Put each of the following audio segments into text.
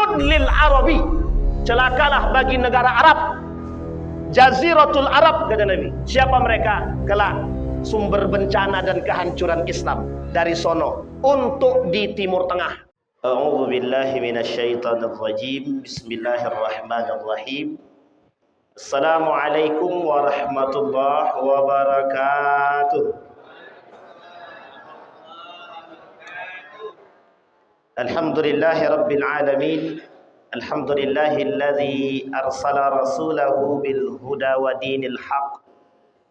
wailun lil arabi, celakalah bagi negara Arab, Jaziratul Arab, kata Nabi. Siapa mereka? Kelak sumber bencana dan kehancuran Islam dari sono untuk di Timur Tengah. A'udzu billahi minasyaitonir rajim. Bismillahirrahmanirrahim. Assalamualaikum warahmatullahi wabarakatuh. Alhamdulillahi rabbil alamin. Alhamdulillahilladzi arsala rasulahu bil huda wa dinil haq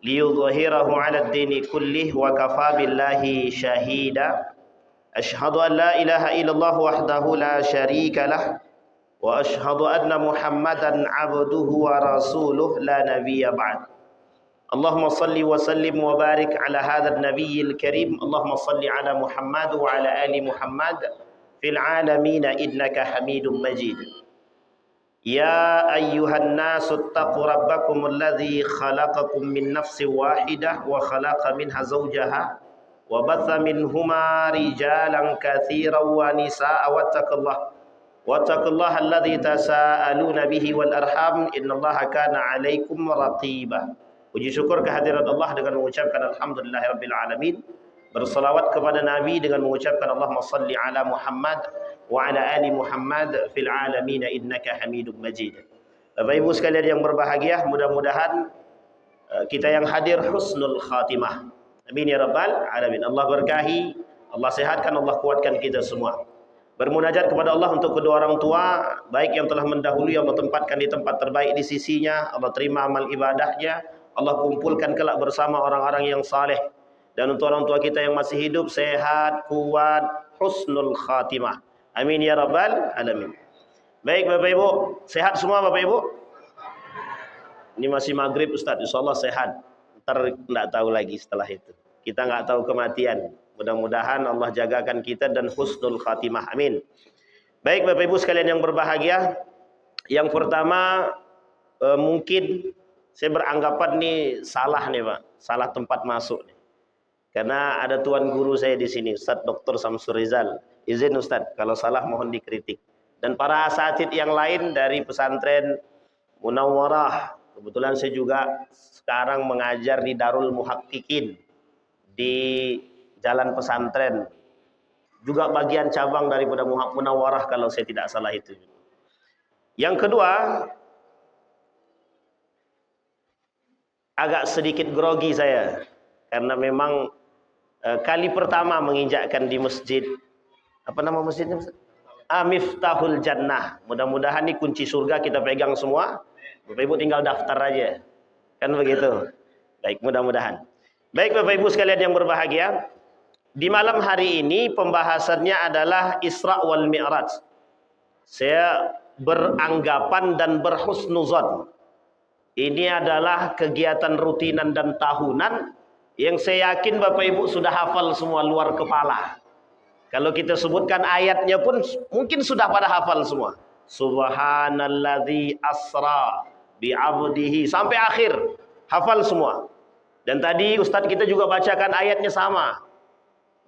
liyudhhirahu 'ala ad-dini kullih wa kafa billahi shahida. Asyhadu an la ilaha illallah wahdahu la syarika lah wa asyhadu anna Muhammadan 'abduhu wa rasuluh la nabiyya ba'd. Allahumma salli wa sallim wa barik ala hadzal nabiyyil karim. Allahumma salli ala Muhammad wa ala ali Muhammad fil alamin innaka Hamidum Majid. Ya ayyuhan nasu taqu rabbakum alladzi khalaqakum min nafsin wahidah wa khalaqa minha zawjaha wa batha minhuma rijalan katsiran wa nisaa'a wattaqullaha alladzi tasaaluna bihi wal arham innallaha kana 'alaikum raqiba. Puji syukur kehadirat Allah dengan mengucapkan alhamdulillahirabbil alamin. Bersalawat kepada Nabi dengan mengucapkan Allahumma salli ala Muhammad wa ala ali Muhammad fil alamin innaka Hamidum Majid. Bapak Ibu sekalian yang berbahagia, mudah-mudahan kita yang hadir husnul khatimah. Amin ya rabbal alamin. Allah berkahi, Allah sehatkan, Allah kuatkan kita semua. Bermunajat kepada Allah untuk kedua orang tua baik yang telah mendahului, Allah tempatkan di tempat terbaik di sisinya, Allah terima amal ibadahnya, Allah kumpulkan kelak bersama orang-orang yang saleh. Dan untuk orang tua kita yang masih hidup, sehat, kuat, husnul khatimah. Amin ya rabbal alamin. Baik Bapak Ibu, sehat semua Bapak Ibu? Ini masih maghrib Ustaz, insyaallah sehat. Ntar enggak tahu lagi setelah itu. Kita enggak tahu kematian. Mudah-mudahan Allah jagakan kita dan husnul khatimah. Amin. Baik Bapak Ibu sekalian yang berbahagia. Yang pertama, mungkin saya beranggapan nih salah nih Pak. Salah tempat masuk nih. Karena ada tuan guru saya di sini, Ustaz Dr. Samsul Rizal. Izin Ustaz, kalau salah mohon dikritik. Dan para asatid yang lain dari pesantren Munawwarah. Kebetulan saya juga sekarang mengajar di Darul Muhaqqiqin di Jalan Pesantren. Juga bagian cabang daripada Munawwarah kalau saya tidak salah itu. Yang kedua, agak sedikit grogi saya. Karena memang kali pertama menginjakkan di masjid, apa nama masjidnya? Miftahul Jannah. Mudah-mudahan ini kunci surga kita pegang semua. Bapak Ibu tinggal daftar aja. Kan begitu. Baik, mudah-mudahan. Baik Bapak Ibu sekalian yang berbahagia. Di malam hari ini pembahasannya adalah Isra wal Mi'raj. Saya beranggapan dan berhusnuzon. Ini adalah kegiatan rutinan dan tahunan yang saya yakin Bapak Ibu sudah hafal semua luar kepala. Kalau kita sebutkan ayatnya pun mungkin sudah pada hafal semua. Subhanalladzi asra bi'abdihi sampai akhir hafal semua. Dan tadi Ustadz kita juga bacakan ayatnya sama.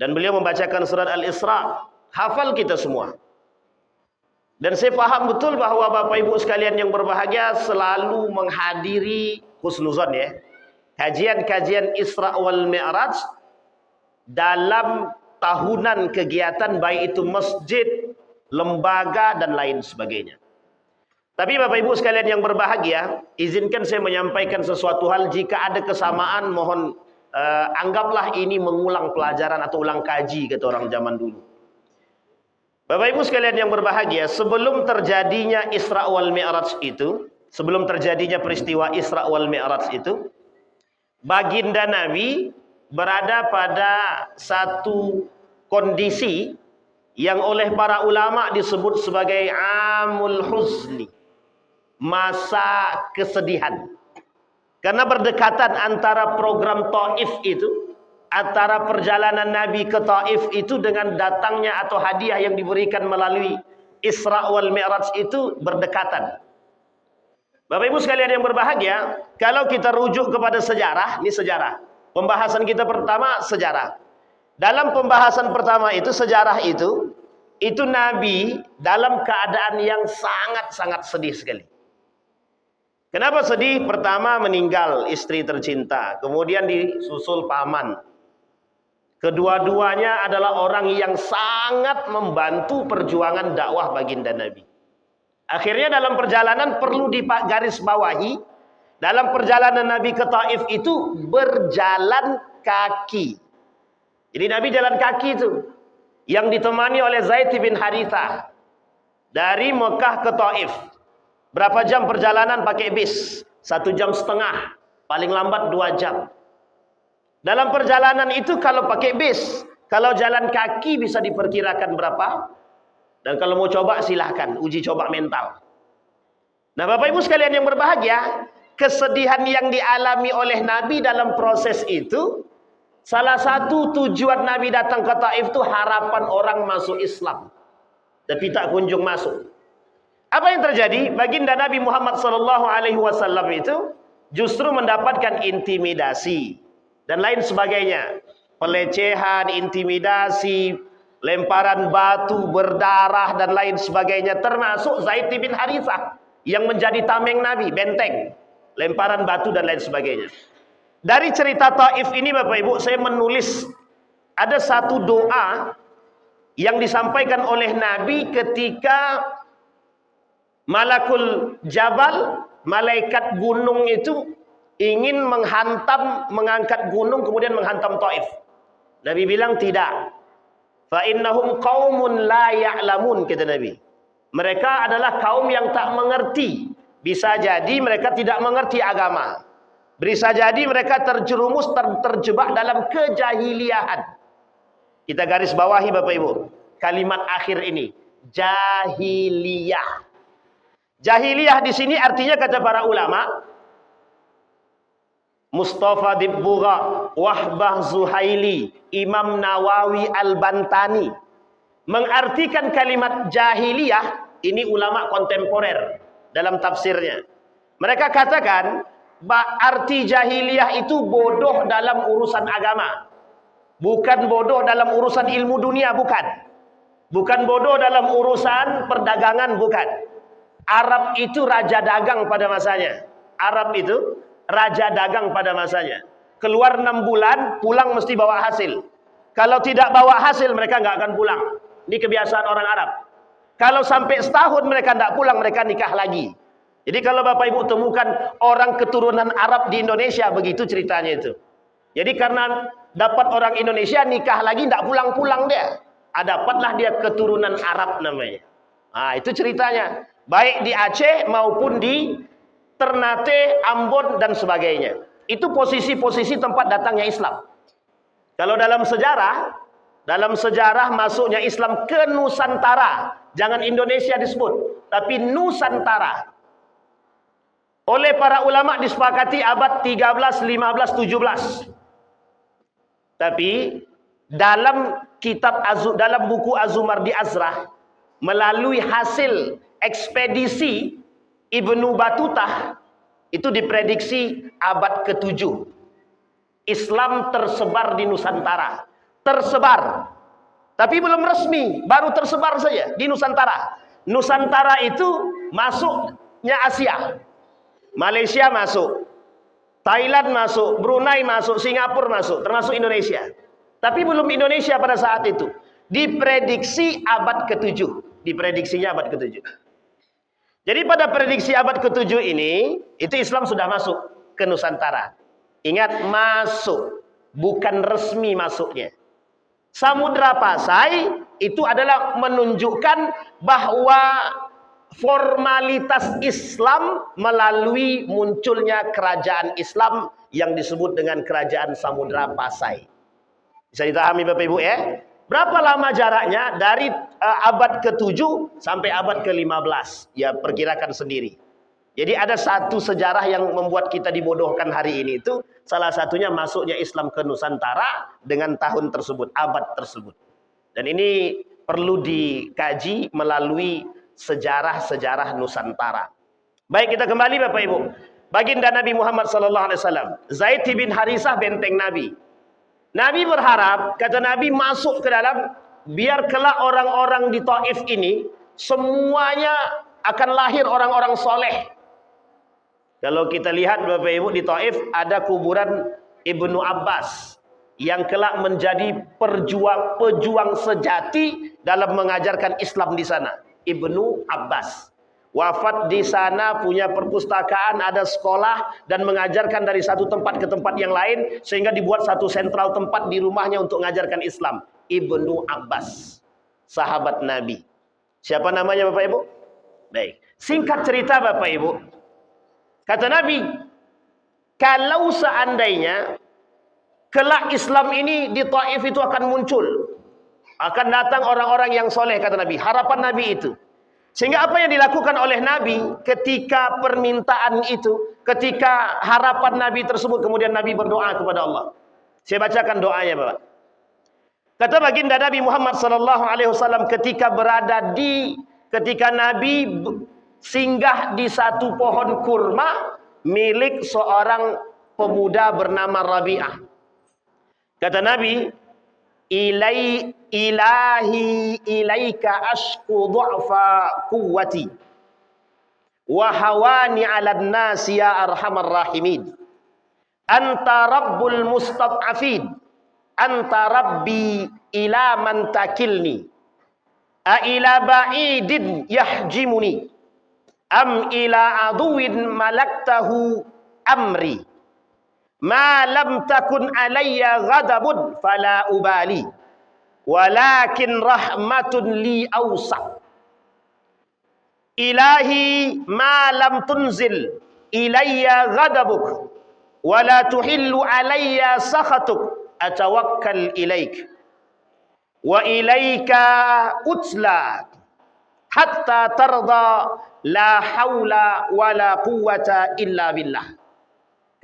Dan beliau membacakan surat Al-Isra. Hafal kita semua. Dan saya paham betul bahwa Bapak Ibu sekalian yang berbahagia selalu menghadiri husnuzon ya. Kajian-kajian Isra wal Mi'raj dalam tahunan kegiatan baik itu masjid, lembaga dan lain sebagainya. Tapi Bapak Ibu sekalian yang berbahagia, izinkan saya menyampaikan sesuatu hal. Jika ada kesamaan mohon anggaplah ini mengulang pelajaran atau ulang kaji kata orang zaman dulu. Bapak Ibu sekalian yang berbahagia, sebelum terjadinya Isra wal Mi'raj itu, sebelum terjadinya peristiwa Isra wal Mi'raj itu, baginda Nabi berada pada satu kondisi yang oleh para ulama disebut sebagai amul huzni, masa kesedihan. Karena berdekatan antara program Taif itu, antara perjalanan Nabi ke Taif itu dengan datangnya atau hadiah yang diberikan melalui Isra wal Mi'raj itu berdekatan. Bapak Ibu sekalian yang berbahagia, kalau kita rujuk kepada sejarah, ini sejarah. Pembahasan kita pertama sejarah. Dalam pembahasan pertama itu, sejarah itu, itu Nabi dalam keadaan yang sangat-sangat sedih sekali. Kenapa sedih? Pertama, meninggal istri tercinta, kemudian disusul paman. Kedua-duanya adalah orang yang sangat membantu perjuangan dakwah baginda Nabi. Akhirnya dalam perjalanan perlu digarisbawahi, dalam perjalanan Nabi ke Taif itu berjalan kaki. Jadi Nabi jalan kaki itu, yang ditemani oleh Zaid bin Harithah dari Mekah ke Taif. Berapa jam perjalanan pakai bis? 1,5 jam, paling lambat 2 jam. Dalam perjalanan itu kalau pakai bis, kalau jalan kaki bisa diperkirakan berapa? Dan kalau mau coba silahkan, uji coba mental. Nah Bapak Ibu sekalian yang berbahagia, kesedihan yang dialami oleh Nabi dalam proses itu, salah satu tujuan Nabi datang ke Taif itu harapan orang masuk Islam. Tapi tak kunjung masuk. Apa yang terjadi? Baginda Nabi Muhammad SAW itu justru mendapatkan intimidasi dan lain sebagainya. Pelecehan, intimidasi, lemparan batu, berdarah dan lain sebagainya. Termasuk Zaid bin Harithah yang menjadi tameng Nabi, benteng. Lemparan batu dan lain sebagainya. Dari cerita Taif ini Bapak Ibu, saya menulis ada satu doa yang disampaikan oleh Nabi ketika Malakul Jabal, malaikat gunung itu ingin mengangkat gunung kemudian menghantam Taif. Nabi bilang tidak. Fa innahum qaumun la ya'lamun, kata Nabi. Mereka adalah kaum yang tak mengerti. Bisa jadi mereka tidak mengerti agama. Bisa jadi mereka terjerumus, terjebak dalam kejahiliahan. Kita garis bawahi Bapak Ibu, kalimat akhir ini, jahiliyah. Jahiliyah di sini artinya kata para ulama, Mustafa Dibbugha, Wahbah Zuhaili, Imam Nawawi Al-Bantani mengartikan kalimat jahiliyah ini ulama kontemporer dalam tafsirnya. Mereka katakan arti jahiliyah itu bodoh dalam urusan agama, bukan bodoh dalam urusan ilmu dunia, bukan bodoh dalam urusan perdagangan, bukan. Arab itu raja dagang pada masanya. Arab itu raja dagang pada masanya. Keluar 6 bulan, pulang mesti bawa hasil. Kalau tidak bawa hasil, mereka nggak akan pulang. Ini kebiasaan orang Arab. Kalau sampai setahun mereka tidak pulang, mereka nikah lagi. Jadi kalau Bapak Ibu temukan orang keturunan Arab di Indonesia, begitu ceritanya itu. Jadi karena dapat orang Indonesia nikah lagi, tidak pulang-pulang dia. Dapatlah dia keturunan Arab namanya. Nah, itu ceritanya. Baik di Aceh maupun di Ternate, Ambon dan sebagainya. Itu posisi-posisi tempat datangnya Islam. Kalau dalam sejarah masuknya Islam ke Nusantara, jangan Indonesia disebut, tapi Nusantara. Oleh para ulama disepakati abad 13, 15, 17. Tapi dalam dalam buku Az-Zumardi Azrah, melalui hasil ekspedisi Ibnu Batutah, itu diprediksi abad ke-7 Islam tersebar di Nusantara. Tersebar, tapi belum resmi, baru tersebar saja di Nusantara. Nusantara itu masuknya Asia. Malaysia masuk, Thailand masuk, Brunei masuk, Singapura masuk, termasuk Indonesia. Tapi belum Indonesia pada saat itu. Diprediksi abad ke-7. Diprediksinya abad ke-7. Jadi pada prediksi abad ke-7 ini, itu Islam sudah masuk ke Nusantara. Ingat, masuk, bukan resmi masuknya. Samudra Pasai itu adalah menunjukkan bahwa formalitas Islam melalui munculnya kerajaan Islam yang disebut dengan kerajaan Samudra Pasai. Bisa dipahami Bapak Ibu ya? Berapa lama jaraknya dari abad ke-7 sampai abad ke-15? Ya perkirakan sendiri. Jadi ada satu sejarah yang membuat kita dibodohkan hari ini, itu salah satunya masuknya Islam ke Nusantara dengan tahun tersebut, abad tersebut. Dan ini perlu dikaji melalui sejarah-sejarah Nusantara. Baik, kita kembali Bapak Ibu. Baginda Nabi Muhammad SAW, Zaid bin Harithah benteng Nabi. Nabi berharap, kata Nabi, masuk ke dalam biar kelak orang-orang di Taif ini semuanya akan lahir orang-orang soleh. Kalau kita lihat Bapak Ibu di Taif ada kuburan Ibnu Abbas yang kelak menjadi pejuang sejati dalam mengajarkan Islam di sana. Ibnu Abbas wafat di sana, punya perpustakaan, ada sekolah dan mengajarkan dari satu tempat ke tempat yang lain sehingga dibuat satu sentral tempat di rumahnya untuk mengajarkan Islam. Ibnu Abbas, sahabat Nabi. Siapa namanya Bapak Ibu? Baik, singkat cerita Bapak Ibu, kata Nabi, kalau seandainya kelak Islam ini di Taif itu akan muncul, akan datang orang-orang yang soleh, kata Nabi. Harapan Nabi itu. Sehingga apa yang dilakukan oleh Nabi ketika permintaan itu, ketika harapan Nabi tersebut, kemudian Nabi berdoa kepada Allah. Saya bacakan doanya Bapak. Kata baginda Nabi Muhammad SAW ketika Nabi singgah di satu pohon kurma milik seorang pemuda bernama Rabi'ah. Kata Nabi, ilahi ilaika ashku du'fa quwwati wa hawani 'alan nasi ya arhamar rahimin. Anta rabbul mustad'afin, anta rabbi ila man takilni, a ila ba'idin yahjimuni, am ila aduwin malaktahu amri. Ma lam takun alayya ghadabun fala ubali, walakin rahmatun li awsa. Ilahi ma lam tunzil ilayya ghadabuk wala tuhillu alayya sakhatuk, atawakkal ilaik wa ilaika utla hatta tarda, la haula wala quwwata illa billah.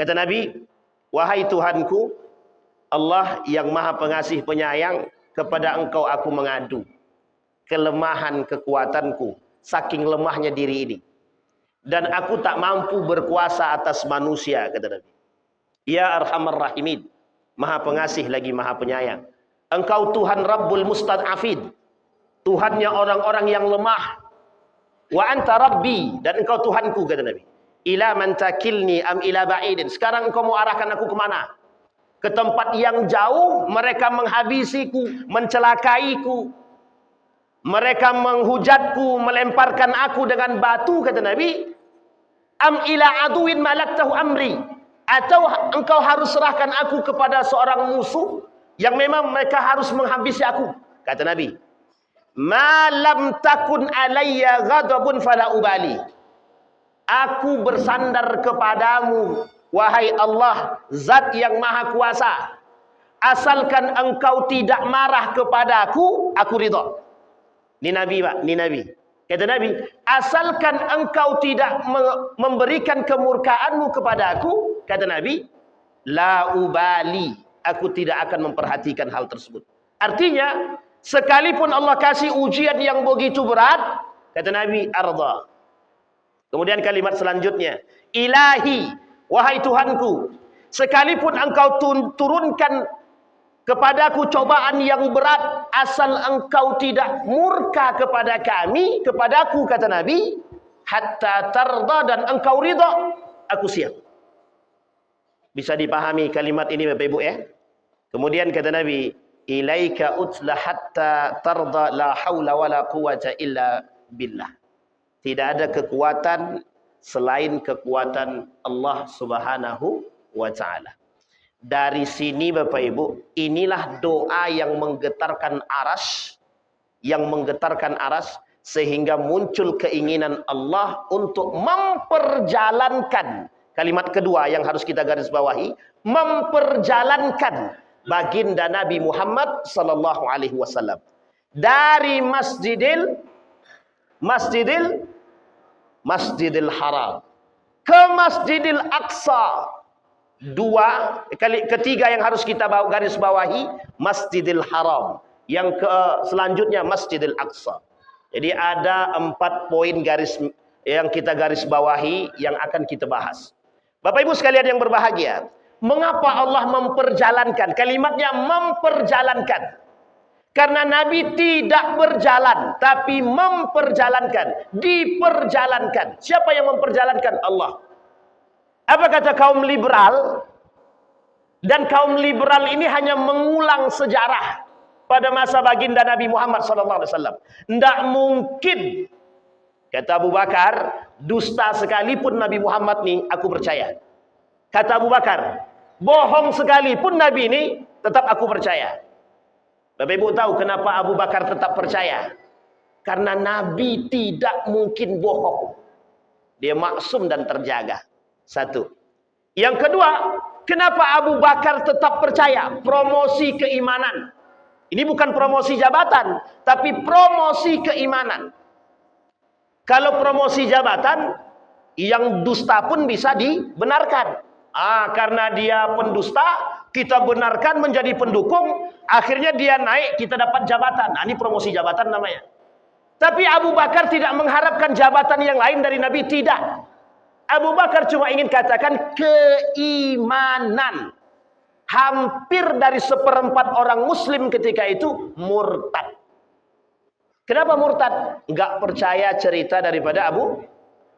Kata Nabi, wahai Tuhanku, Allah yang maha pengasih penyayang, kepada engkau aku mengadu kelemahan kekuatanku, saking lemahnya diri ini, dan aku tak mampu berkuasa atas manusia, kata Nabi. Ya arhamar rahimin, maha pengasih lagi maha penyayang. Engkau Tuhan Rabbul Mustad'afin, Tuhannya orang-orang yang lemah. Wa anta rabbi, dan engkau Tuhanku, kata Nabi. Ila man takilni am ila ba'idin. Sekarang engkau mau arahkan aku kemana? Ke tempat yang jauh, mereka menghabisiku, mencelakaiku, mereka menghujatku, melemparkan aku dengan batu, kata Nabi. Am ila aduwin malaktahu amri, atau engkau harus serahkan aku kepada seorang musuh yang memang mereka harus menghabisi aku, kata Nabi. Ma lam takun alayya ghadabun fala ubali. Aku bersandar kepadamu, wahai Allah, zat yang maha kuasa. Asalkan engkau tidak marah kepadaku, aku ridha. Ini Nabi Pak, ini Nabi. Kata Nabi, asalkan engkau tidak memberikan kemurkaanmu kepadaku, kata Nabi, la ubali, aku tidak akan memperhatikan hal tersebut. Artinya, sekalipun Allah kasih ujian yang begitu berat, kata Nabi, arda. Kemudian kalimat selanjutnya, ilahi, wahai Tuhanku, sekalipun engkau turunkan kepadaku cobaan yang berat, asal engkau tidak murka kepada kami, kepadaku, kata Nabi, hatta tarda, dan engkau ridha, aku siap. Bisa dipahami kalimat ini Bapak Ibu ya? Kemudian kata Nabi, ilaika utla hatta tarda, la haula wala quwwata illa billah. Tidak ada kekuatan selain kekuatan Allah Subhanahu wa ta'ala. Dari sini Bapak Ibu, inilah doa yang menggetarkan aras, sehingga muncul keinginan Allah untuk memperjalankan, kalimat kedua yang harus kita garis bawahi, memperjalankan baginda Nabi Muhammad sallallahu alaihi wasallam dari Masjidil Haram ke Masjidil Aqsa. Ketiga yang harus kita garis bawahi, Masjidil Haram. Yang selanjutnya Masjidil Aqsa. Jadi ada 4 poin yang kita garis bawahi yang akan kita bahas. Bapak Ibu sekalian yang berbahagia, mengapa Allah memperjalankan? Kalimatnya memperjalankan. Karena Nabi tidak berjalan, tapi memperjalankan, diperjalankan. Siapa yang memperjalankan? Allah. Apa kata kaum liberal? Dan kaum liberal ini hanya mengulang sejarah pada masa baginda Nabi Muhammad SAW. Tidak mungkin, kata Abu Bakar, dusta sekalipun Nabi Muhammad ini, aku percaya. Kata Abu Bakar, bohong sekalipun Nabi ini, tetap aku percaya. Bapak Ibu tahu kenapa Abu Bakar tetap percaya? Karena Nabi tidak mungkin bohong. Dia maksum dan terjaga. Satu. Yang kedua, kenapa Abu Bakar tetap percaya? Promosi keimanan. Ini bukan promosi jabatan, tapi promosi keimanan. Kalau promosi jabatan, yang dusta pun bisa dibenarkan. Karena dia pendusta, kita benarkan menjadi pendukung, akhirnya dia naik, kita dapat jabatan. Ini promosi jabatan namanya. Tapi Abu Bakar tidak mengharapkan jabatan yang lain dari Nabi, tidak. Abu Bakar cuma ingin katakan keimanan. Hampir dari 1/4 orang muslim ketika itu murtad. Kenapa murtad? Enggak percaya cerita daripada Abu?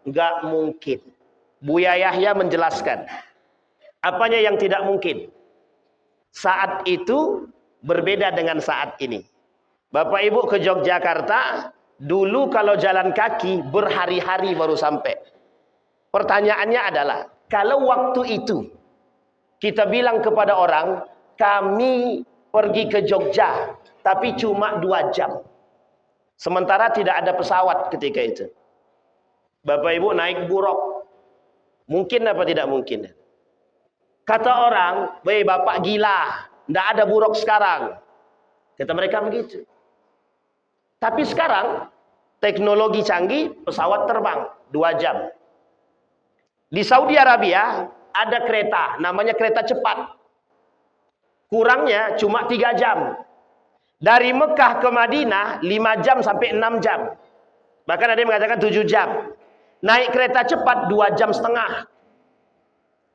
Enggak mungkin. Buya Yahya menjelaskan. Apanya yang tidak mungkin? Saat itu berbeda dengan saat ini. Bapak Ibu ke Yogyakarta, dulu kalau jalan kaki berhari-hari baru sampai. Pertanyaannya adalah, kalau waktu itu kita bilang kepada orang, kami pergi ke Jogja, tapi cuma 2 jam. Sementara tidak ada pesawat ketika itu. Bapak Ibu naik buruk. Mungkin apa tidak mungkin? Kata orang, "Weh bapak gila, tidak ada buruk sekarang." Kata mereka begitu. Tapi sekarang, teknologi canggih, pesawat terbang 2 jam. Di Saudi Arabia, ada kereta, namanya kereta cepat. Kurangnya cuma 3 jam. Dari Mekah ke Madinah, 5 jam sampai 6 jam. Bahkan ada yang mengatakan 7 jam. Naik kereta cepat 2,5 jam.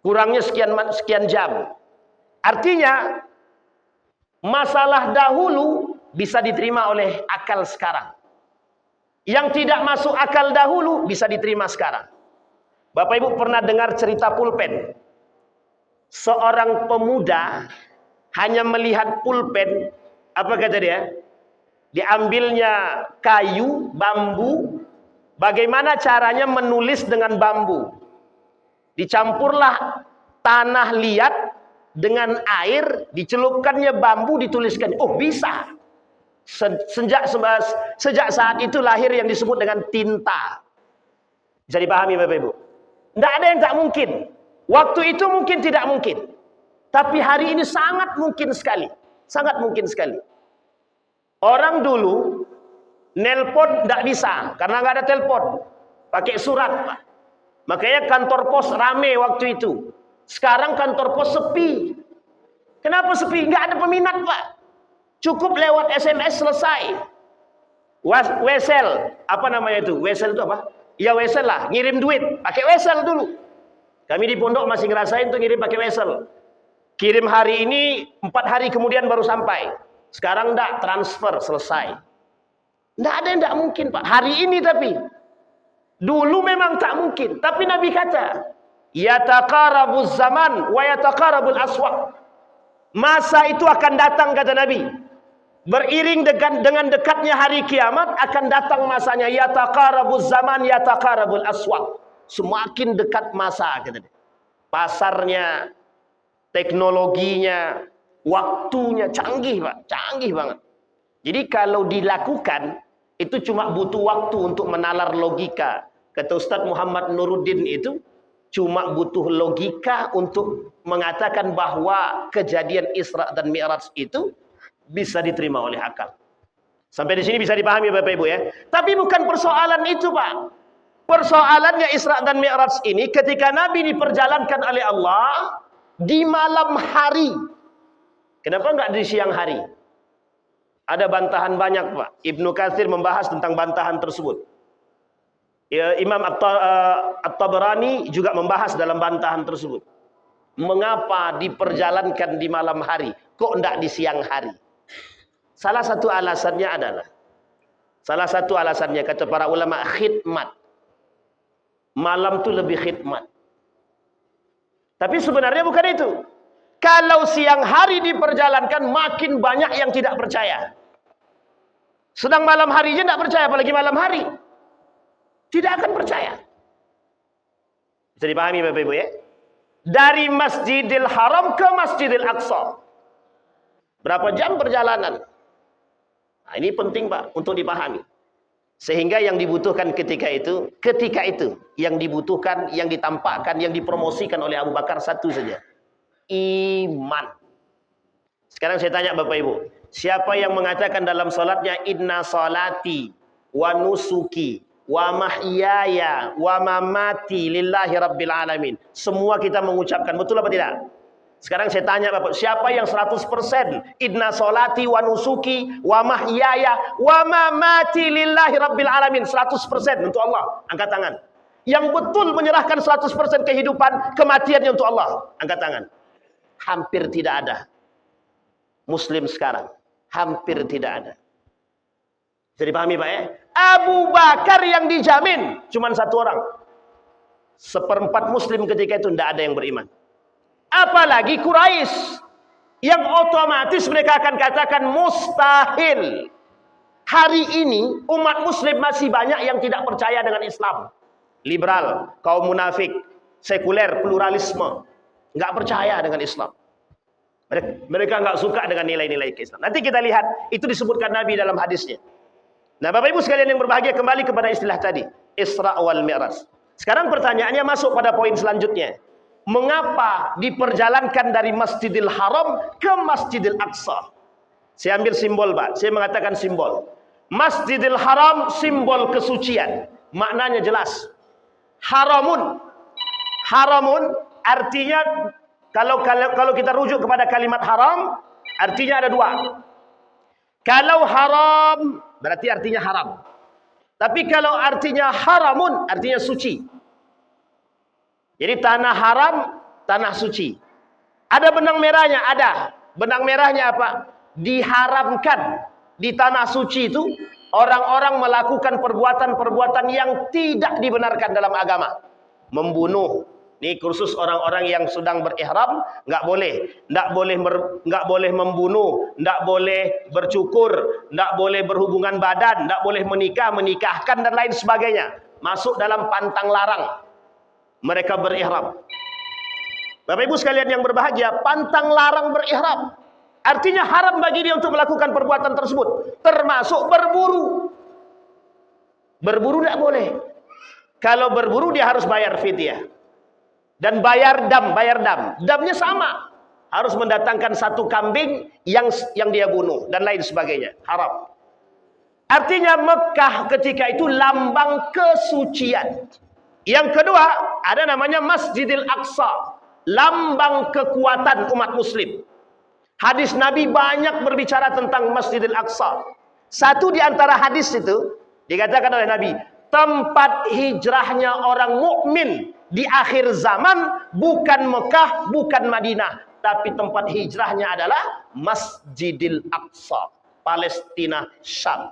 Kurangnya sekian jam. Artinya, masalah dahulu bisa diterima oleh akal sekarang. Yang tidak masuk akal dahulu bisa diterima sekarang. Bapak Ibu pernah dengar cerita pulpen? Seorang pemuda hanya melihat pulpen, apa kata dia? Diambilnya kayu, bambu, bagaimana caranya menulis dengan bambu. Dicampurlah tanah liat dengan air, dicelupkannya bambu, dituliskan. Oh bisa. Sejak saat itu lahir yang disebut dengan tinta. Bisa dipahami Bapak Ibu? Tidak ada yang tak mungkin. Waktu itu mungkin tidak mungkin. Tapi hari ini sangat mungkin sekali. Sangat mungkin sekali. Orang dulu nelpon tidak bisa. Karena nggak ada telepon. Pakai surat Pak. Makanya kantor pos rame waktu itu. Sekarang kantor pos sepi. Kenapa sepi? Nggak ada peminat Pak. Cukup lewat SMS selesai. Wesel. Apa namanya itu? Wesel itu apa? Ya wesel lah. Ngirim duit. Pakai wesel dulu. Kami di pondok masih ngerasain tuh ngirim pakai wesel. Kirim hari ini, 4 hari kemudian baru sampai. Sekarang enggak, transfer, selesai. Enggak ada yang enggak mungkin Pak. Hari ini tapi. Dulu memang tak mungkin. Tapi Nabi kata, yataqarabuz zaman wa yataqarabul aswaq. Masa itu akan datang kata Nabi. Beriring dengan dekatnya hari kiamat akan datang masanya. Yataqarabuz zaman yataqarabul aswaq. Semakin dekat masa kata dia. Pasarnya, teknologinya, waktunya canggih Pak, canggih banget. Jadi kalau dilakukan itu cuma butuh waktu untuk menalar logika. Kata Ustadz Muhammad Nuruddin itu cuma butuh logika untuk mengatakan bahwa kejadian Isra dan Mi'raj itu bisa diterima oleh akal. Sampai di sini bisa dipahami Bapak Ibu ya. Tapi bukan persoalan itu Pak. Persoalannya Isra dan Mi'raj ini ketika Nabi diperjalankan oleh Allah di malam hari. Kenapa enggak di siang hari? Ada bantahan banyak Pak. Ibnu Katsir membahas tentang bantahan tersebut. Imam At-Tabarani juga membahas dalam bantahan tersebut. Mengapa diperjalankan di malam hari? Kok enggak di siang hari? Salah satu alasannya kata para ulama khidmat. Malam itu lebih khidmat. Tapi sebenarnya bukan itu. Kalau siang hari diperjalankan, makin banyak yang tidak percaya. Sedang malam harinya tidak percaya, apalagi malam hari. Tidak akan percaya. Bisa dipahami Bapak Ibu ya? Dari Masjidil Haram ke Masjidil Aqsa. Berapa jam perjalanan? Nah, ini penting Pak untuk dipahami. Sehingga yang dibutuhkan ketika itu yang dibutuhkan, yang ditampakkan, yang dipromosikan oleh Abu Bakar satu saja. Iman. Sekarang saya tanya Bapak Ibu, siapa yang mengatakan dalam salatnya inna salati wa nusuki wa mahyaya wa mamati lillahi rabbil alamin? Semua kita mengucapkan, betul apa tidak? Sekarang saya tanya Bapak, siapa yang 100% inna salati wa nusuki wa mahyaya wa mamati lillahi rabbil alamin, 100% untuk Allah? Angkat tangan. Yang betul menyerahkan 100% kehidupan, kematiannya untuk Allah, angkat tangan. Hampir tidak ada. Muslim sekarang hampir tidak ada. Bisa dipahami Pak ya? Abu Bakar yang dijamin cuman satu orang. 1/4 Muslim ketika itu tidak ada yang beriman. Apalagi Quraisy yang otomatis mereka akan katakan mustahil. Hari ini umat Muslim masih banyak yang tidak percaya dengan Islam. Liberal, kaum munafik, sekuler, pluralisme, nggak percaya dengan Islam. Mereka nggak suka dengan nilai-nilai Islam. Nanti kita lihat itu disebutkan Nabi dalam hadisnya. Nah, Bapak Ibu sekalian yang berbahagia, kembali kepada istilah tadi, Isra wal Mi'raj. Sekarang pertanyaannya masuk pada poin selanjutnya. Mengapa diperjalankan dari Masjidil Haram ke Masjidil Aqsa? Saya ambil simbol, Pak. Saya mengatakan simbol. Masjidil Haram simbol kesucian. Maknanya jelas. Haramun. Haramun artinya kalau kita rujuk kepada kalimat haram, artinya ada dua. Kalau haram berarti artinya haram. Tapi kalau artinya haramun artinya suci. Jadi tanah haram, tanah suci. Ada benang merahnya? Ada. Benang merahnya apa? Diharamkan di tanah suci itu orang-orang melakukan perbuatan-perbuatan yang tidak dibenarkan dalam agama. Membunuh. Ini khusus orang-orang yang sedang berihram, nggak boleh. Nggak boleh membunuh, nggak boleh bercukur, nggak boleh berhubungan badan, nggak boleh menikahkan dan lain sebagainya. Masuk dalam pantang larang. Mereka berihram. Bapak Ibu sekalian yang berbahagia, pantang larang berihram. Artinya haram bagi dia untuk melakukan perbuatan tersebut. Termasuk berburu. Berburu tidak boleh. Kalau berburu dia harus bayar fidyah. Dan bayar dam. Damnya sama. Harus mendatangkan satu kambing yang dia bunuh. Dan lain sebagainya. Haram. Artinya Mekah ketika itu lambang kesucian. Yang kedua, ada namanya Masjidil Aqsa, lambang kekuatan umat muslim. Hadis Nabi banyak berbicara tentang Masjidil Aqsa. Satu di antara hadis itu dikatakan oleh Nabi, tempat hijrahnya orang mukmin di akhir zaman bukan Mekah, bukan Madinah, tapi tempat hijrahnya adalah Masjidil Aqsa, Palestina, Syam.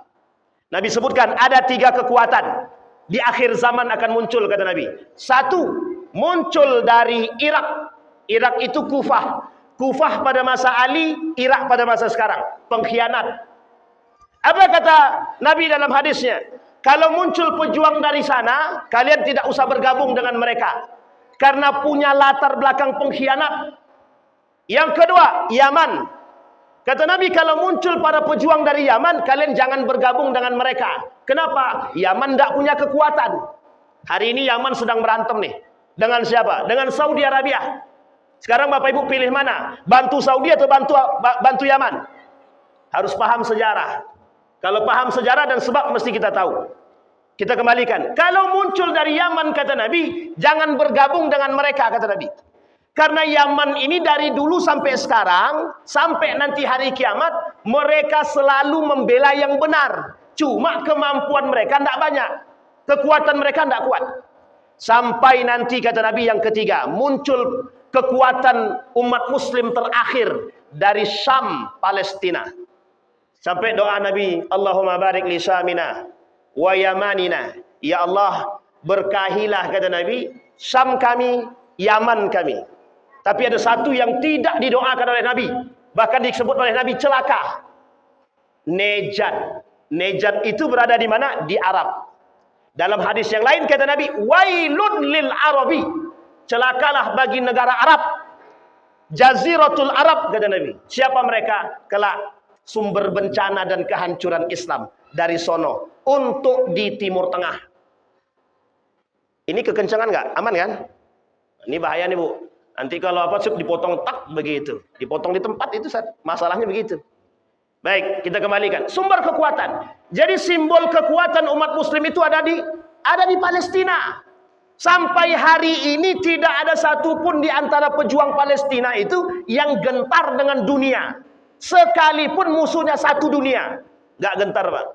Nabi sebutkan ada 3 kekuatan di akhir zaman akan muncul, kata Nabi. Satu, muncul dari Irak. Irak itu Kufah. Kufah pada masa Ali, Irak pada masa sekarang. Pengkhianat. Apa kata Nabi dalam hadisnya? Kalau muncul pejuang dari sana, kalian tidak usah bergabung dengan mereka. Karena punya latar belakang pengkhianat. Yang kedua, Yaman. Kata Nabi, kalau muncul para pejuang dari Yaman, kalian jangan bergabung dengan mereka. Kenapa? Yaman tidak punya kekuatan. Hari ini Yaman sedang berantem nih. Dengan siapa? Dengan Saudi Arabia. Sekarang Bapak Ibu pilih mana? Bantu Saudi atau bantu Yaman? Harus paham sejarah. Kalau paham sejarah dan sebab mesti kita tahu. Kita kembalikan. Kalau muncul dari Yaman, kata Nabi, jangan bergabung dengan mereka, kata Nabi. Karena Yaman ini dari dulu sampai sekarang, sampai nanti hari kiamat, mereka selalu membela yang benar. Cuma kemampuan mereka tidak banyak. Kekuatan mereka tidak kuat. Sampai nanti, kata Nabi, yang ketiga, muncul kekuatan umat muslim terakhir dari Syam, Palestina. Sampai doa Nabi, Allahumma barik li Syamina wa Yamanina. Ya Allah, berkahilah kata Nabi, Syam kami, Yaman kami. Tapi ada satu yang tidak didoakan oleh Nabi, bahkan disebut oleh Nabi celaka. Nejat. Nejat itu berada di mana? Di Arab. Dalam hadis yang lain kata Nabi, wailun lil Arabi. Celakalah bagi negara Arab. Jaziratul Arab kata Nabi. Siapa mereka? Kelak sumber bencana dan kehancuran Islam dari sono untuk di Timur Tengah. Ini kekencangan nggak? Aman kan? Ini bahaya nih Bu. Nanti kalau apa dipotong tak begitu, dipotong di tempat itu masalahnya begitu. Baik, kita kembalikan sumber kekuatan. Jadi simbol kekuatan umat Muslim itu ada di Palestina. Sampai hari ini tidak ada satupun di antara pejuang Palestina itu yang gentar dengan dunia. Sekalipun musuhnya satu dunia, nggak gentar Pak.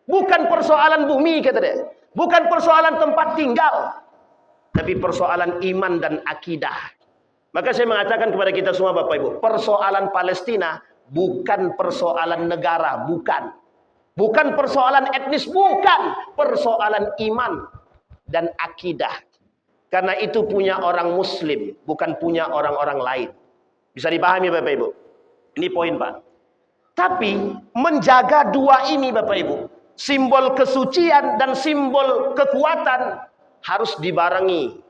Bukan persoalan bumi kata dia, bukan persoalan tempat tinggal, tapi persoalan iman dan akidah. Maka saya mengatakan kepada kita semua Bapak Ibu, persoalan Palestina bukan persoalan negara, bukan. Bukan persoalan etnis, bukan. Persoalan iman dan akidah. Karena itu punya orang Muslim, bukan punya orang-orang lain. Bisa dipahami Bapak Ibu? Ini poin Pak. Tapi menjaga dua ini Bapak Ibu, simbol kesucian dan simbol kekuatan harus dibarengi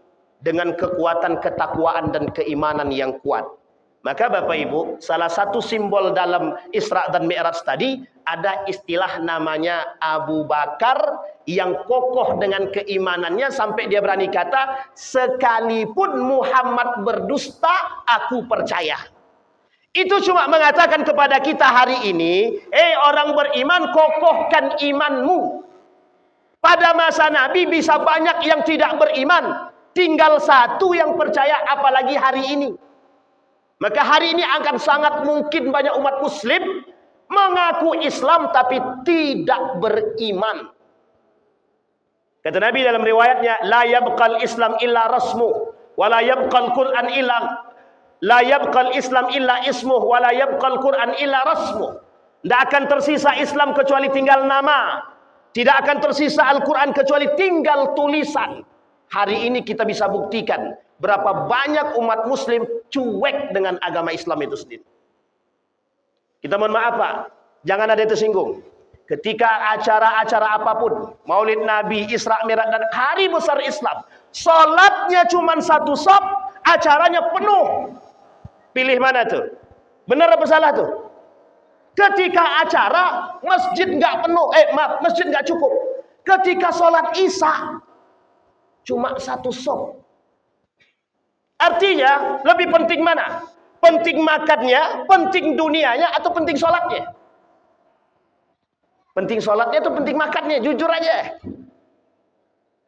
dengan kekuatan ketakwaan dan keimanan yang kuat. Maka Bapak Ibu, salah satu simbol dalam Isra dan Mi'raj tadi ada istilah namanya Abu Bakar yang kokoh dengan keimanannya sampai dia berani kata, sekalipun Muhammad berdusta, aku percaya. Itu cuma mengatakan kepada kita hari ini, orang beriman, kokohkan imanmu. Pada masa Nabi bisa banyak yang tidak beriman, tinggal satu yang percaya, apalagi hari ini. Maka hari ini akan sangat mungkin banyak umat Muslim mengaku Islam tapi tidak beriman. Kata Nabi dalam riwayatnya, la yabqal Islam illa rasmu, wa la yabqal Quran illa la yabqal Islam illa ismuh, wa la yabqal Quran illa rasmu. Tidak akan tersisa Islam kecuali tinggal nama. Tidak akan tersisa Al-Quran kecuali tinggal tulisan. Hari ini kita bisa buktikan berapa banyak umat Muslim cuek dengan agama Islam itu sendiri. Kita mohon maaf Pak, jangan ada yang tersinggung. Ketika acara-acara apapun, Maulid Nabi, Isra Mi'raj dan hari besar Islam, sholatnya cuma satu saf, acaranya penuh. Pilih mana tuh? Benar apa salah tuh? Ketika acara masjid nggak penuh, masjid nggak cukup. Ketika sholat Isya cuma satu saf. Artinya lebih penting mana? Penting makannya, penting dunianya, atau penting sholatnya? Penting sholatnya atau penting makannya? Jujur aja.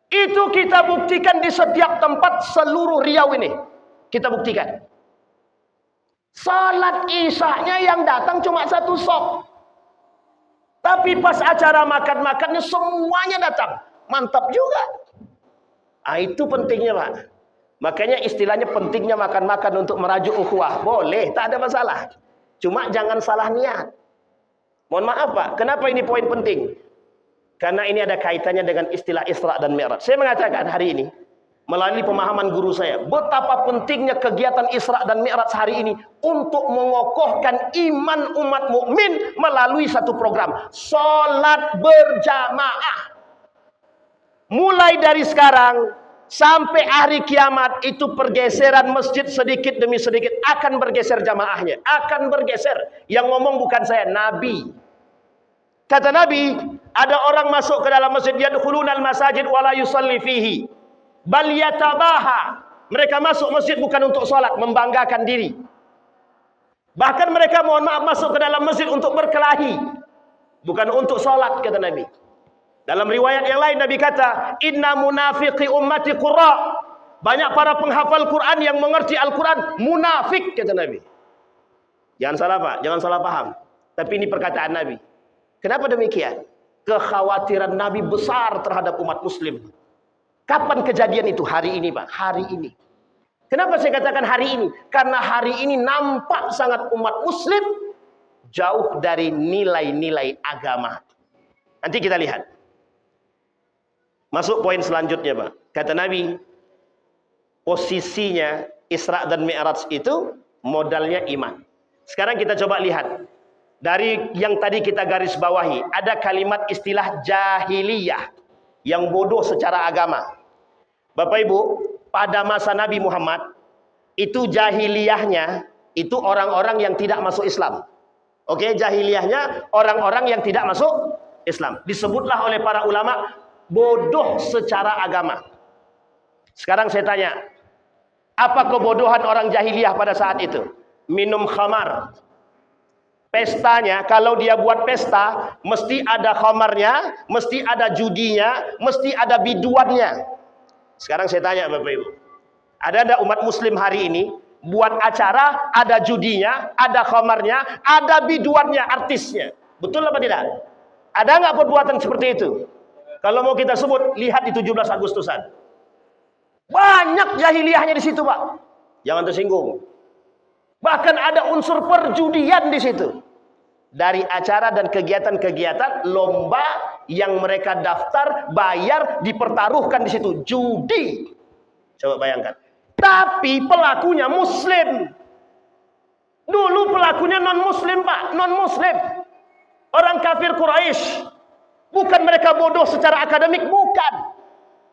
Itu kita buktikan di setiap tempat seluruh Riau ini. Kita buktikan. Salat Isyanya yang datang cuma satu saf. Tapi pas acara makan-makannya semuanya datang. Mantap juga. Itu pentingnya Pak. Makanya istilahnya pentingnya makan-makan untuk merajuk ukhuwah. Boleh, tak ada masalah. Cuma jangan salah niat. Mohon maaf Pak, kenapa ini poin penting? Karena ini ada kaitannya dengan istilah Isra dan Mi'raj. Saya mengatakan hari ini, melalui pemahaman guru saya, betapa pentingnya kegiatan Isra dan Mi'raj hari ini untuk mengokohkan iman umat mukmin melalui satu program, sholat berjamaah. Mulai dari sekarang sampai hari kiamat itu pergeseran masjid sedikit demi sedikit akan bergeser jamaahnya, akan bergeser. Yang ngomong bukan saya, Nabi. Kata Nabi, ada orang masuk ke dalam masjid, yadkhulunal masajid wala yusalli fihi bal yatabaha. Mereka masuk masjid bukan untuk salat, membanggakan diri. Bahkan mereka mohon maaf masuk ke dalam masjid untuk berkelahi, bukan untuk salat kata Nabi. Dalam riwayat yang lain Nabi kata, inna munafiqi ummati qurra. Banyak para penghafal Quran yang mengerti Al-Quran munafik kata Nabi. Jangan salah Pak, jangan salah paham. Tapi ini perkataan Nabi. Kenapa demikian? Kekhawatiran Nabi besar terhadap umat Muslim. Kapan kejadian itu? Hari ini Pak, hari ini. Kenapa saya katakan hari ini? Karena hari ini nampak sangat umat Muslim jauh dari nilai-nilai agama. Nanti kita lihat. Masuk poin selanjutnya, Pak. Kata Nabi, posisinya Isra dan Mi'raj itu modalnya iman. Sekarang kita coba lihat. Dari yang tadi kita garis bawahi, ada kalimat istilah jahiliyah yang bodoh secara agama. Bapak Ibu, pada masa Nabi Muhammad, itu jahiliyahnya itu orang-orang yang tidak masuk Islam. Oke, jahiliyahnya orang-orang yang tidak masuk Islam. Disebutlah oleh para ulama bodoh secara agama. Sekarang saya tanya, apa kebodohan orang jahiliyah pada saat itu? Minum khamar. Pestanya, kalau dia buat pesta, mesti ada khamarnya, mesti ada judinya, mesti ada biduannya. Sekarang saya tanya Bapak Ibu, ada enggak umat muslim hari ini buat acara, ada judinya, ada khamarnya, ada biduannya, artisnya? Betul apa tidak? Ada enggak perbuatan seperti itu? Kalau mau kita sebut, lihat di 17 Agustusan. Banyak jahiliyahnya di situ, Pak. Jangan tersinggung. Bahkan ada unsur perjudian di situ. Dari acara dan kegiatan-kegiatan lomba yang mereka daftar, bayar, dipertaruhkan di situ. Judi. Coba bayangkan. Tapi pelakunya muslim. Dulu pelakunya non-muslim, Pak. Non-muslim. Orang kafir Quraisy. Bukan mereka bodoh secara akademik, bukan.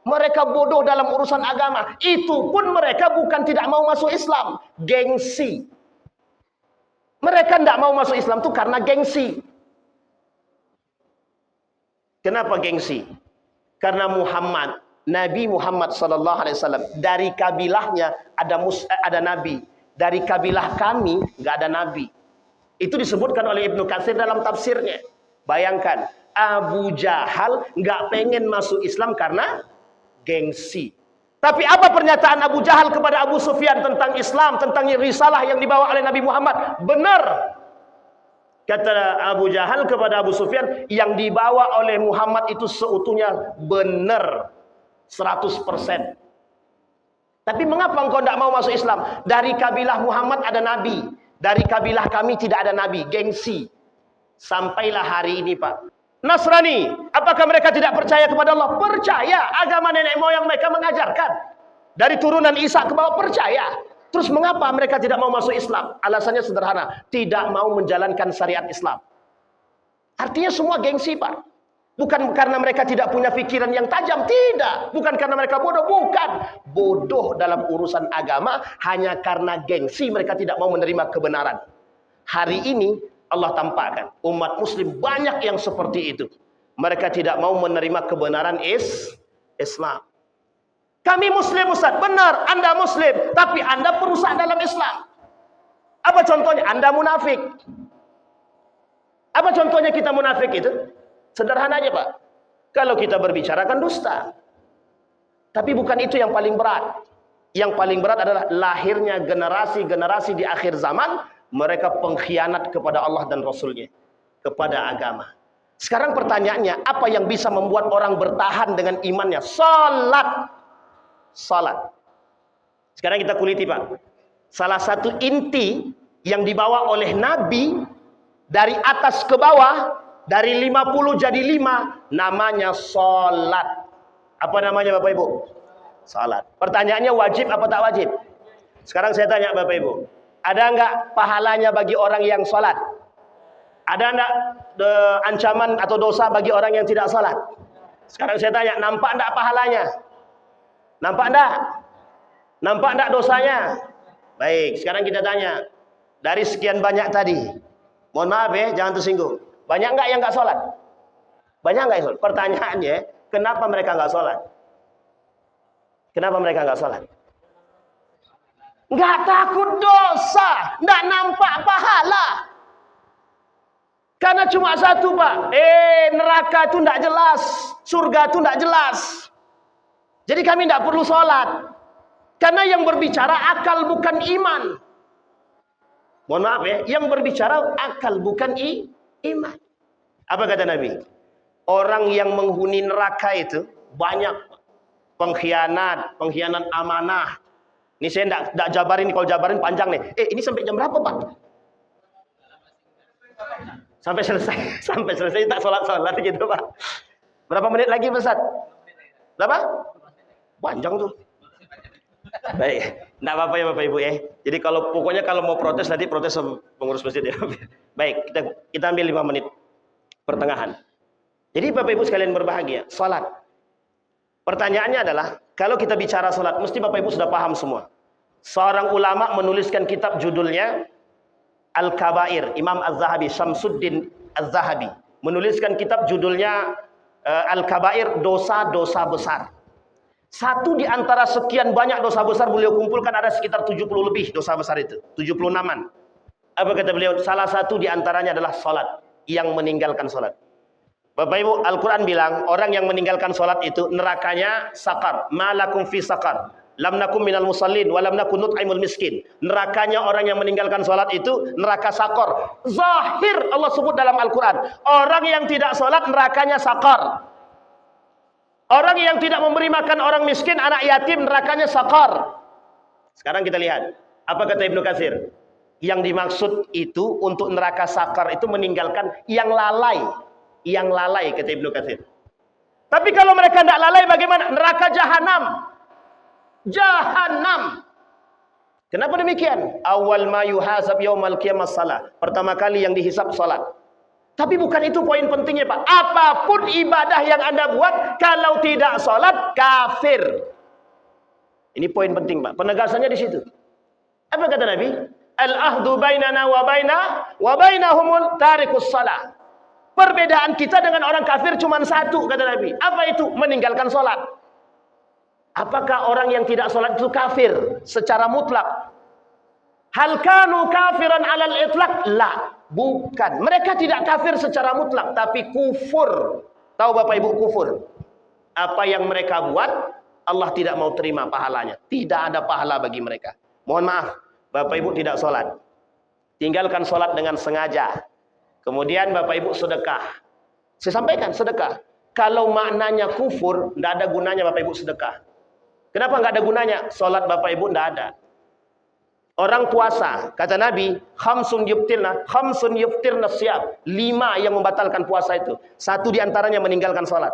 Mereka bodoh dalam urusan agama. Itu pun mereka bukan tidak mau masuk Islam. Gengsi. Mereka tidak mau masuk Islam itu karena gengsi. Kenapa gengsi? Karena Nabi Muhammad SAW dari kabilahnya ada nabi. Dari kabilah kami nggak ada nabi. Itu disebutkan oleh Ibnu Katsir dalam tafsirnya. Bayangkan, Abu Jahal nggak pengen masuk Islam karena gengsi. Tapi apa pernyataan Abu Jahal kepada Abu Sufyan tentang Islam, tentang risalah yang dibawa oleh Nabi Muhammad? Benar. Kata Abu Jahal kepada Abu Sufyan, yang dibawa oleh Muhammad itu seutuhnya benar. 100%. Tapi mengapa engkau tidak mau masuk Islam? Dari kabilah Muhammad ada Nabi. Dari kabilah kami tidak ada Nabi. Gengsi. Sampailah hari ini, Pak. Nasrani, apakah mereka tidak percaya kepada Allah? Percaya. Agama nenek moyang mereka mengajarkan. Dari turunan Isa ke bawah, percaya. Terus mengapa mereka tidak mau masuk Islam? Alasannya sederhana. Tidak mau menjalankan syariat Islam. Artinya semua gengsi, Pak. Bukan karena mereka tidak punya pikiran yang tajam. Tidak. Bukan karena mereka bodoh. Bukan. Bodoh dalam urusan agama hanya karena gengsi mereka tidak mau menerima kebenaran. Hari ini Allah tampakkan umat muslim banyak yang seperti itu. Mereka tidak mau menerima kebenaran Islam. Kami muslim, Ustaz. Benar, Anda muslim, tapi Anda perusak dalam Islam. Apa contohnya? Anda munafik. Apa contohnya kita munafik itu? Sederhana aja, Pak. Kalau kita berbicara kan dusta. Tapi bukan itu yang paling berat. Yang paling berat adalah lahirnya generasi-generasi di akhir zaman. Mereka pengkhianat kepada Allah dan Rasulnya, kepada agama. Sekarang pertanyaannya, apa yang bisa membuat orang bertahan dengan imannya? Salat. Salat. Sekarang kita kuliti, Pak. Salah satu inti yang dibawa oleh Nabi dari atas ke bawah, dari 50 jadi 5, namanya salat. Apa namanya, Bapak Ibu? Salat. Pertanyaannya, wajib apa tak wajib? Sekarang saya tanya Bapak Ibu, ada enggak pahalanya bagi orang yang sholat? Ada enggak ancaman atau dosa bagi orang yang tidak sholat? Sekarang saya tanya, nampak enggak pahalanya? Nampak enggak? Nampak enggak dosanya? Baik, sekarang kita tanya, dari sekian banyak tadi, mohon maaf ya, jangan tersinggung, banyak enggak yang enggak sholat? Banyak enggak yang sholat? Pertanyaannya, kenapa mereka enggak sholat? Kenapa mereka enggak sholat? Nggak takut dosa, nggak nampak pahala. Karena cuma satu, Pak. Neraka itu nggak jelas, surga itu nggak jelas. Jadi kami nggak perlu sholat. Karena yang berbicara akal bukan iman. Mohon maaf ya, yang berbicara akal bukan iman. Apa kata Nabi? Orang yang menghuni neraka itu banyak. Pengkhianat amanah. Ini saya enggak jabarin, kalau jabarin panjang nih. Ini sampai jam berapa, Pak? Sampai selesai. Sampai selesai tak sholat gitu Pak. Berapa menit lagi Ustaz? Berapa? Panjang tuh. Baik, enggak apa-apa ya Bapak Ibu ya. Jadi pokoknya kalau mau protes nanti protes sama pengurus masjid ya. Baik, kita ambil 5 menit pertengahan. Jadi Bapak Ibu sekalian berbahagia, salat. Pertanyaannya adalah, kalau kita bicara salat, mesti Bapak Ibu sudah paham semua. Seorang ulama menuliskan kitab judulnya Al-Kabair, Imam Az-Zahabi, Syamsuddin Az-Zahabi menuliskan kitab judulnya Al-Kabair, dosa-dosa besar. Satu di antara sekian banyak dosa besar beliau kumpulkan ada sekitar 70 lebih dosa besar itu. 76-an. Apa kata beliau? Salah satu di antaranya adalah salat, yang meninggalkan salat. Bapak Ibu, Al-Quran bilang orang yang meninggalkan salat itu nerakanya sakar. Ma lakum fi sakar. Lam nakum minal musallin wa lam nakun nut'imul miskin. Nerakanya orang yang meninggalkan salat itu neraka sakar. Zahir Allah sebut dalam Al-Quran. Orang yang tidak salat nerakanya sakar. Orang yang tidak memberi makan orang miskin, anak yatim, nerakanya sakar. Sekarang kita lihat, apa kata Ibnu Katsir? Yang dimaksud itu untuk neraka sakar itu meninggalkan yang lalai. Yang lalai, kata Ibnu Katsir. Tapi kalau mereka tidak lalai bagaimana? Neraka jahanam. Jahanam. Kenapa demikian? Awal ma yuhasab yaumal qiyamah salah. Pertama kali yang dihisab salat. Tapi bukan itu poin pentingnya Pak. Apapun ibadah yang Anda buat, kalau tidak sholat, kafir. Ini poin penting Pak. Penegasannya di situ. Apa kata Nabi? Al-ahdu bainana wa bainahumul tarikus salah. Perbedaan kita dengan orang kafir cuma satu, kata Nabi. Apa itu? Meninggalkan sholat. Apakah orang yang tidak sholat itu kafir secara mutlak? Hal kanu kafiran alal itlaq? La. Bukan. Mereka tidak kafir secara mutlak, tapi kufur. Tahu Bapak Ibu kufur? Apa yang mereka buat, Allah tidak mau terima pahalanya. Tidak ada pahala bagi mereka. Mohon maaf, Bapak Ibu tidak sholat. Tinggalkan sholat dengan sengaja. Kemudian Bapak Ibu sedekah. Saya sampaikan sedekah. Kalau maknanya kufur, tidak ada gunanya Bapak Ibu sedekah. Kenapa nggak ada gunanya? Sholat Bapak Ibu tidak ada. Orang puasa, kata Nabi, khamsun yuftirna siyam. 5 yang membatalkan puasa itu. 1 diantaranya meninggalkan sholat.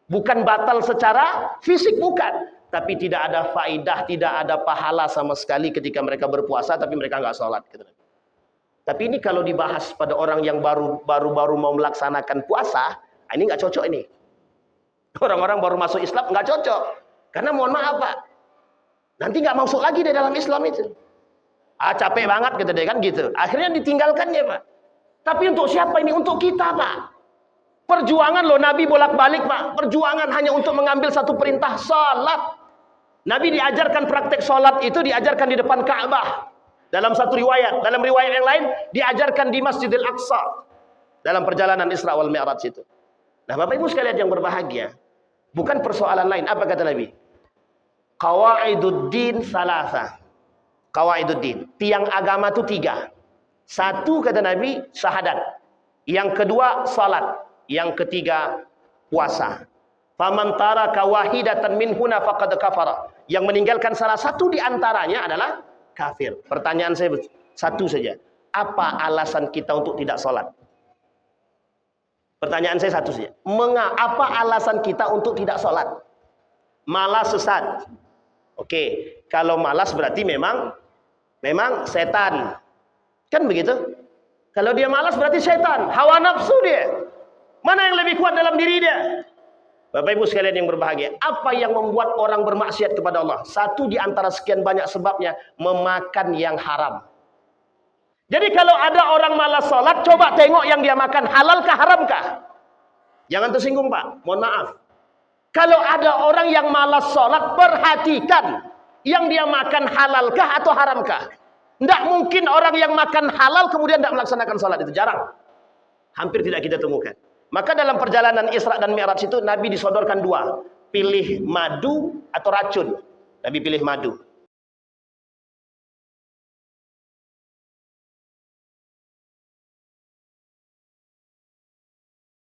Bukan batal secara fisik, bukan. Tapi tidak ada faidah, tidak ada pahala sama sekali ketika mereka berpuasa, tapi mereka nggak sholat. Tapi ini kalau dibahas pada orang yang baru mau melaksanakan puasa, ini nggak cocok ini. Orang-orang baru masuk Islam nggak cocok. Karena mohon maaf Pak, nanti nggak masuk lagi di dalam Islam itu. Capek banget gitu deh kan gitu. Akhirnya ditinggalkannya Pak. Tapi untuk siapa ini? Untuk kita Pak. Perjuangan loh Nabi bolak-balik Pak. Perjuangan hanya untuk mengambil satu perintah salat. Nabi diajarkan praktek salat itu diajarkan di depan Ka'bah. Dalam satu riwayat. Dalam riwayat yang lain diajarkan di Masjidil Aqsa. Dalam perjalanan Isra wal Mi'raj itu. Nah Bapak Ibu sekalian yang berbahagia. Bukan persoalan lain. Apa kata Nabi? Qawaiduddin salasa. Qawaiduddin. Tiang agama itu 3. 1 kata Nabi syahadat. Yang kedua salat. Yang ketiga puasa. Faman taraka wahidatan minhuna faqad kafara. Yang meninggalkan salah satu di antaranya adalah kafir. Pertanyaan saya satu saja. Apa alasan kita untuk tidak salat? Pertanyaan saya satu saja. Apa alasan kita untuk tidak salat? Malas sesat. Oke, kalau malas berarti memang setan. Kan begitu? Kalau dia malas berarti setan, hawa nafsu dia. Mana yang lebih kuat dalam diri dia? Bapak Ibu sekalian yang berbahagia, apa yang membuat orang bermaksiat kepada Allah? Satu di antara sekian banyak sebabnya, memakan yang haram. Jadi kalau ada orang malas sholat, coba tengok yang dia makan halalkah haramkah? Jangan tersinggung Pak, mohon maaf. Kalau ada orang yang malas sholat, perhatikan yang dia makan halalkah atau haramkah? Tidak mungkin orang yang makan halal kemudian tidak melaksanakan sholat, itu jarang. Hampir tidak kita temukan. Maka dalam perjalanan Isra dan Mi'raj itu Nabi disodorkan 2. Pilih madu atau racun. Nabi pilih madu.